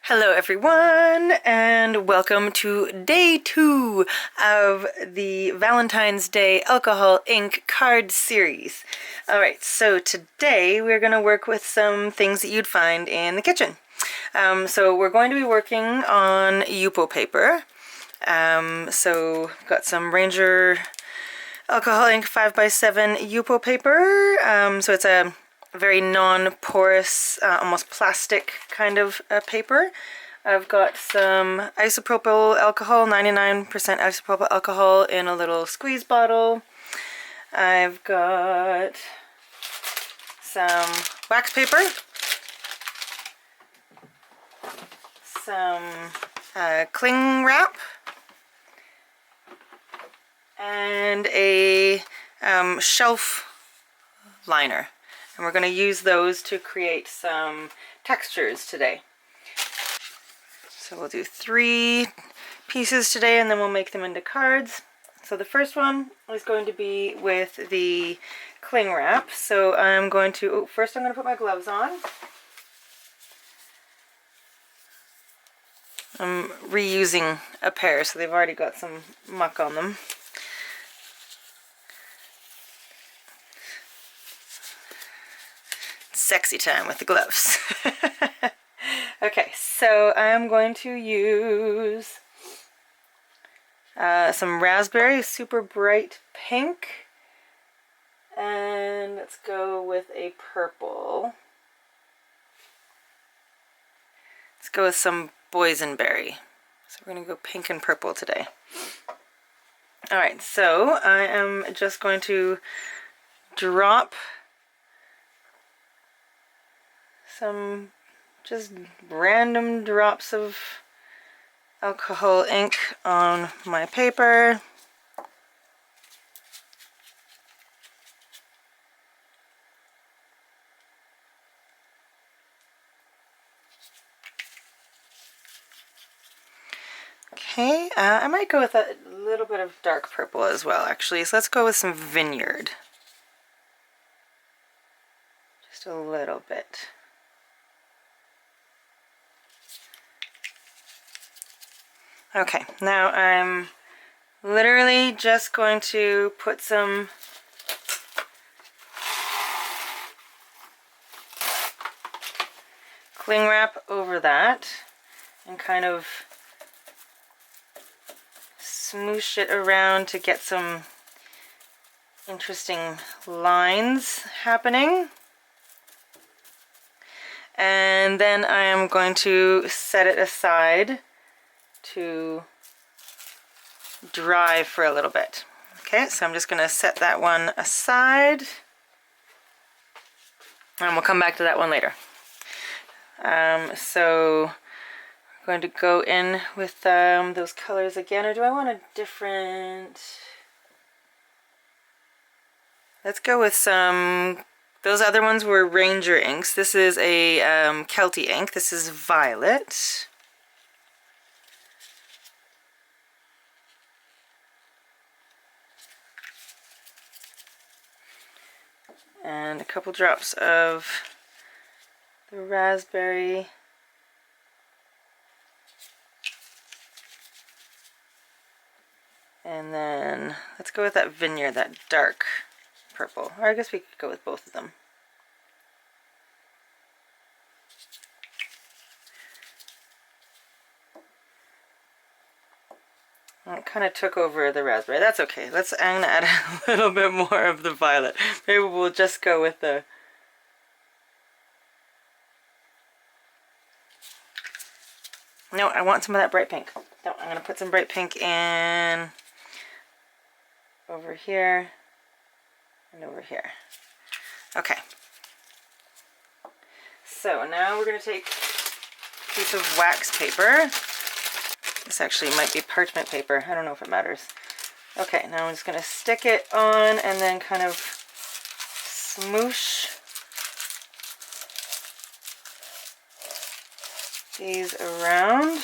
Hello everyone and welcome to day 2 of the Valentine's Day Alcohol Ink card series. Alright, so today we're going to work with some things that you'd find in the kitchen. So we're going to be working on Yupo paper. So I've got some Ranger Alcohol Ink 5x7 Yupo paper. So it's a very non-porous, almost plastic kind of paper. I've got some isopropyl alcohol, 99% isopropyl alcohol in a little squeeze bottle. I've got some wax paper, some cling wrap, and a shelf liner. And we're going to use those to create some textures today. So we'll do 3 pieces today and then we'll make them into cards. So the first one is going to be with the cling wrap. So I'm going to, first I'm going to put my gloves on. I'm reusing a pair, so they've already got some muck on them. Sexy time with the gloves. Okay, so I'm going to use some raspberry, super bright pink, and let's go with a purple. Let's go with some boysenberry. So we're going to go pink and purple today. Alright, so I am just going to drop some just random drops of alcohol ink on my paper. Okay, I might go with a little bit of dark purple as well, actually. So let's go with some vineyard. Just a little bit. Okay, now I'm literally just going to put some cling wrap over that and kind of smoosh it around to get some interesting lines happening. And then I am going to set it aside to dry for a little bit. Okay, so I'm just going to set that one aside and we'll come back to that one later. So I'm going to go in with those colors again, or do I want a different... Let's go with some... Those other ones were Ranger inks. This is a Kelty ink. This is violet. And a couple drops of the raspberry. And then let's go with that vineyard, that dark purple. Or I guess we could go with both of them. It kind of took over the raspberry. That's okay. I'm gonna add a little bit more of the violet. Maybe we'll just go with the... No, I want some of that bright pink. No, I'm gonna put some bright pink in over here and over here. Okay. So now we're gonna take a piece of wax paper. This actually might be parchment paper. I don't know if it matters. Okay, now I'm just going to stick it on and then kind of smoosh these around.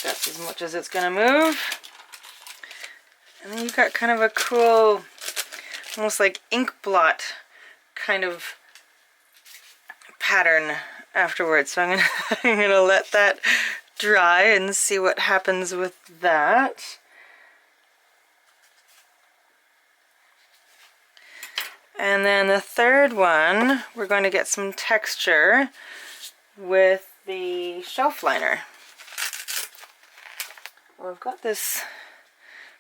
that's as much as it's gonna move. And then you've got kind of a cool, almost like ink blot kind of pattern afterwards. So I'm gonna let that dry and see what happens with that. And then the third one, we're going to get some texture with the shelf liner. Well, I've got this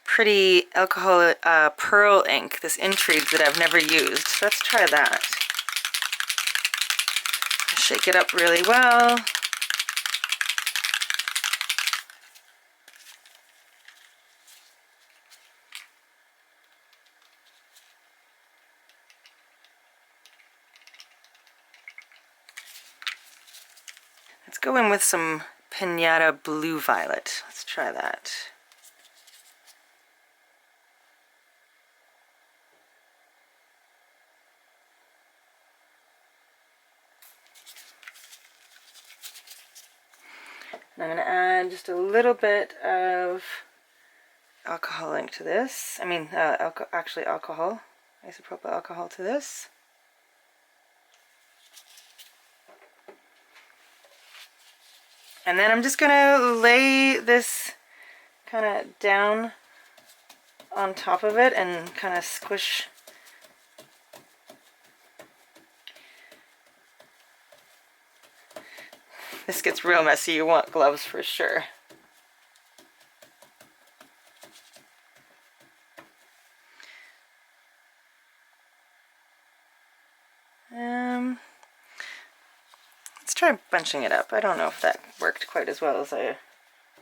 pretty alcohol pearl ink, this Intrigue that I've never used. So let's try that. Shake it up really well. Let's go in with some Pinata Blue Violet. Let's try that. And I'm going to add just a little bit of alcohol ink to this. I mean, actually alcohol, isopropyl alcohol to this. And then I'm just gonna lay this kind of down on top of it and kind of squish this. Gets real messy. You want gloves for sure. Let's try bunching it up. I don't know if that worked quite as well as I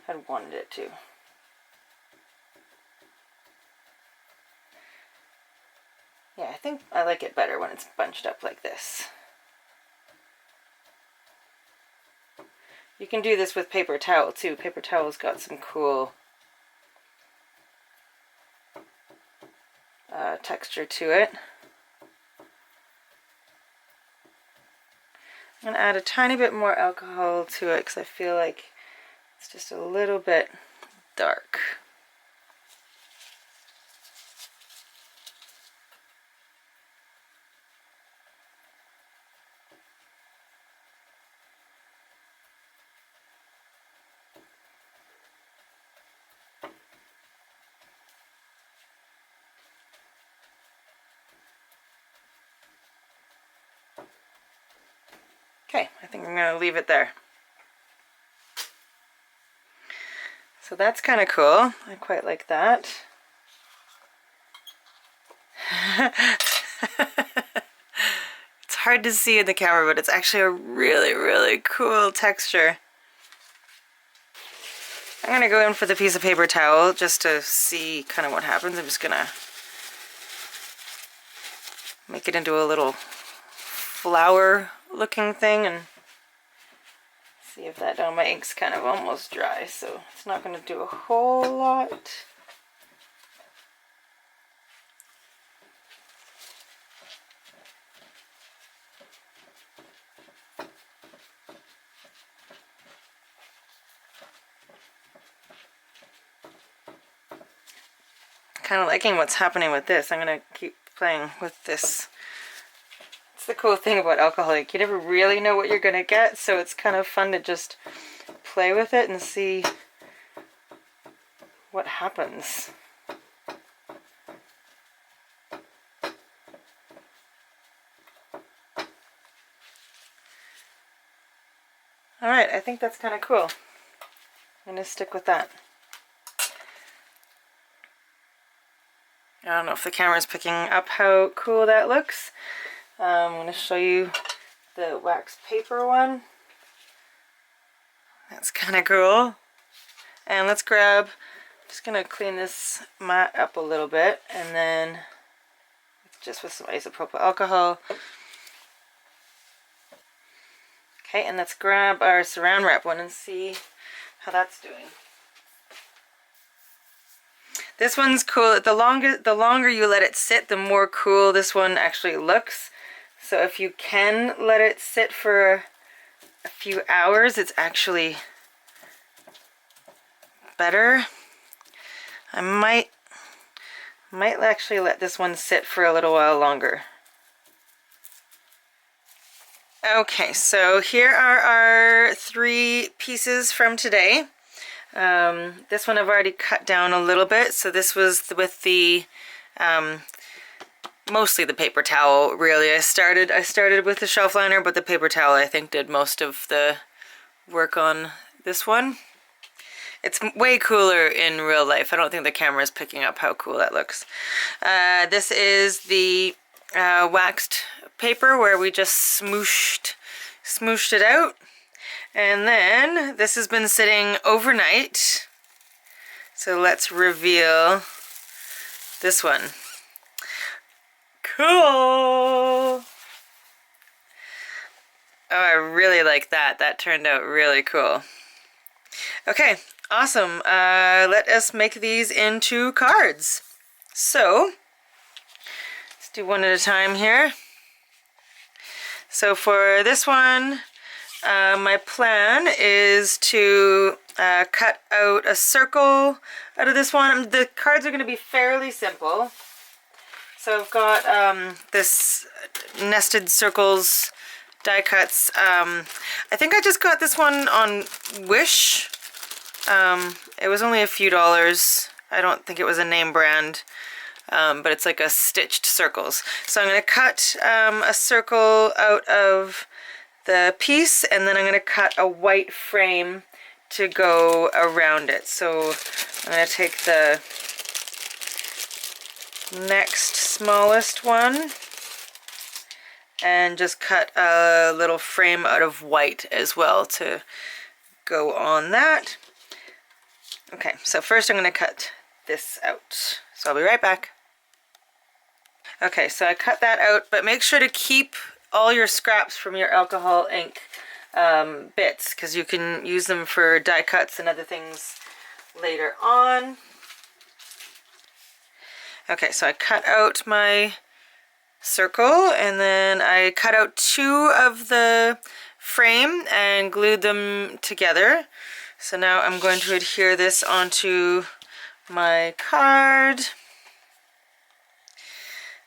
had wanted it to. Yeah, I think I like it better when it's bunched up like this. You can do this with paper towel too. Paper towel's got some cool texture to it. I'm going to add a tiny bit more alcohol to it because I feel like it's just a little bit dark. Okay, I think I'm going to leave it there. So that's kind of cool. I quite like that. It's hard to see in the camera, but it's actually a really, really cool texture. I'm going to go in for the piece of paper towel just to see kind of what happens. I'm just going to make it into a little flower looking thing and see if that, my ink's kind of almost dry, so it's not going to do a whole lot. Kind of liking what's happening with this. I'm going to keep playing with this. It's the cool thing about alcohol ink. You never really know what you're going to get, so it's kind of fun to just play with it and see what happens. Alright, I think that's kind of cool. I'm going to stick with that. I don't know if the camera's picking up how cool that looks. I'm going to show you the wax paper one. That's kind of cool. And let's grab, I'm just going to clean this mat up a little bit, and then just with some isopropyl alcohol. Okay, and let's grab our saran wrap one and see how that's doing. This one's cool. The longer you let it sit, the more cool this one actually looks. So if you can let it sit for a few hours, it's actually that better? I might actually let this one sit for a little while longer. Okay, so here are our 3 pieces from today. This one I've already cut down a little bit, so this was with the mostly the paper towel, really. I started with the shelf liner, but the paper towel I think did most of the work on this one. It's way cooler in real life. I don't think the camera is picking up how cool that looks. This is the waxed paper where we just smooshed it out. And then this has been sitting overnight. So let's reveal this one. Cool! Oh, I really like that. That turned out really cool. Okay, awesome. Let us make these into cards. So, let's do one at a time here. So for this one, my plan is to cut out a circle out of this one. The cards are going to be fairly simple. So I've got this nested circles die cuts. I think I just got this one on Wish. It was only a few dollars. I don't think it was a name brand. But it's like a stitched circles. So I'm going to cut a circle out of the piece, and then I'm going to cut a white frame to go around it. So I'm going to take the next smallest one and just cut a little frame out of white as well to go on that. Okay, so first I'm going to cut this out. So I'll be right back. Okay, so I cut that out, but make sure to keep all your scraps from your alcohol ink bits, because you can use them for die cuts and other things later on. Okay, so I cut out my circle, and then I cut out 2 of the frame and glued them together. So now I'm going to adhere this onto my card.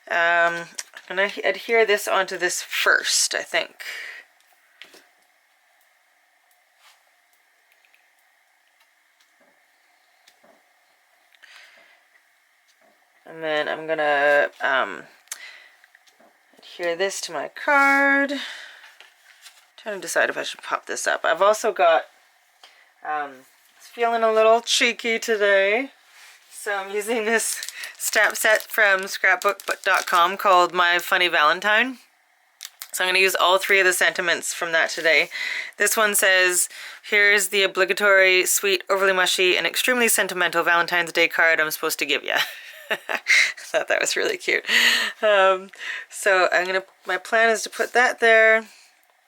I'm going to adhere this onto this first, I think. And then I'm going to adhere this to my card. I'm trying to decide if I should pop this up. I've also got, it's feeling a little cheeky today. So I'm using this stamp set from scrapbook.com called My Funny Valentine. So I'm going to use all 3 of the sentiments from that today. This one says, here's the obligatory, sweet, overly mushy, and extremely sentimental Valentine's Day card I'm supposed to give you. I thought that was really cute. So my plan is to put that there,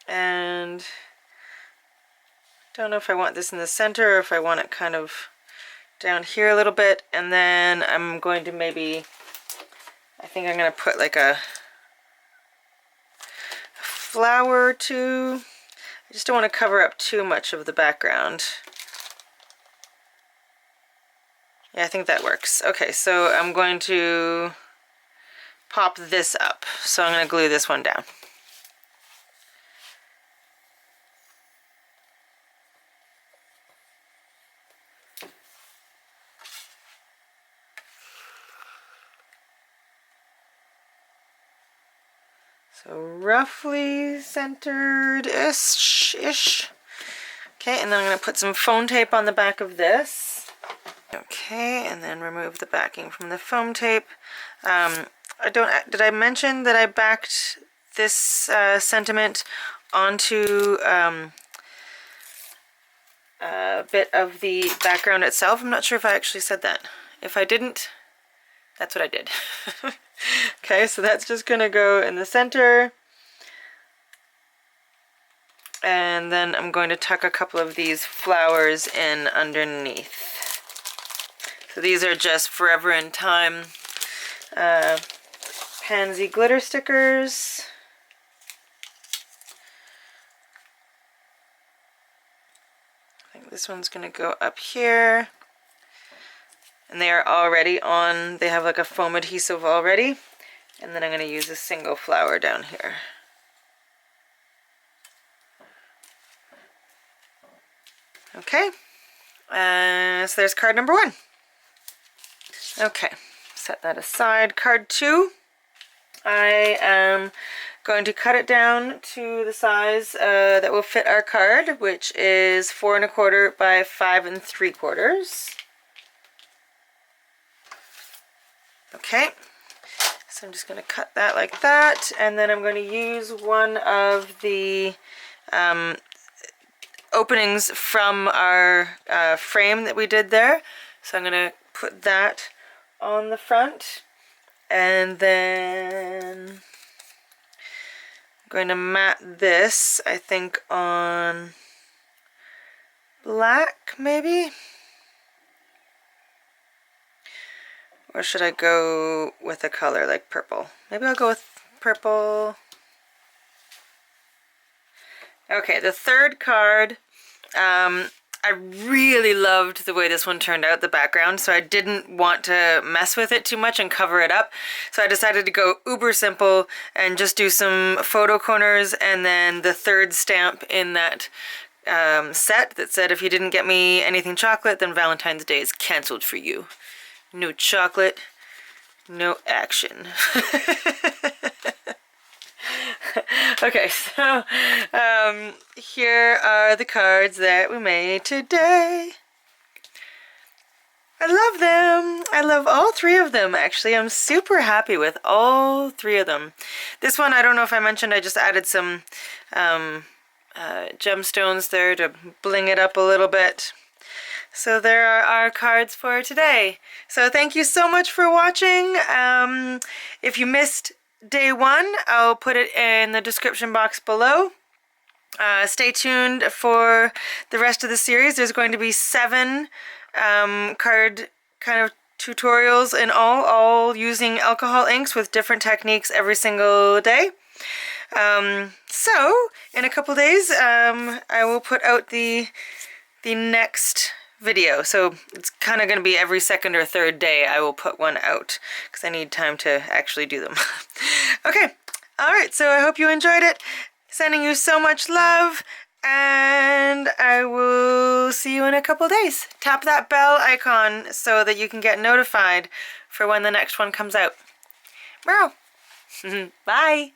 and don't know if I want this in the center or if I want it kind of down here a little bit, and then I'm going to I think I'm going to put like a flower or 2. I just don't want to cover up too much of the background. Yeah, I think that works. Okay, so I'm going to pop this up. So I'm going to glue this one down. So roughly centered-ish. Okay, and then I'm going to put some foam tape on the back of this. Okay, and then remove the backing from the foam tape. Did I mention that I backed this sentiment onto a bit of the background itself? I'm not sure if I actually said that. If I didn't, that's what I did. Okay, so that's just going to go in the center. And then I'm going to tuck a couple of these flowers in underneath. So these are just Forever in Time pansy glitter stickers. I think this one's going to go up here. And they are already on, they have like a foam adhesive already. And then I'm going to use a single flower down here. Okay, so there's card number 1. Okay, set that aside. Card 2, I am going to cut it down to the size that will fit our card, which is 4 1/4 by 5 3/4. Okay, so I'm just going to cut that like that, and then I'm going to use one of the openings from our frame that we did there. So I'm going to put that on the front, and then I'm going to mat this, I think, on black maybe? Or should I go with a color like purple? Maybe I'll go with purple. Okay, the third card, I really loved the way this one turned out, the background, so I didn't want to mess with it too much and cover it up. So I decided to go uber simple and just do some photo corners, and then the third stamp in that set that said, if you didn't get me anything chocolate, then Valentine's Day is canceled for you. No chocolate, no action. Okay, so here are the cards that we made today. I love them. I love all 3 of them, actually. I'm super happy with all 3 of them. This one, I don't know if I mentioned, I just added some gemstones there to bling it up a little bit. So there are our cards for today. So thank you so much for watching. If you missed day 1, I'll put it in the description box below. Stay tuned for the rest of the series. There's going to be 7 card kind of tutorials in all using alcohol inks with different techniques every single day. So in a couple days, I will put out the next video. So it's kind of going to be every second or third day I will put one out, because I need time to actually do them. Okay, alright, so I hope you enjoyed it. Sending you so much love, and I will see you in a couple days. Tap that bell icon so that you can get notified for when the next one comes out. Meow. Bye.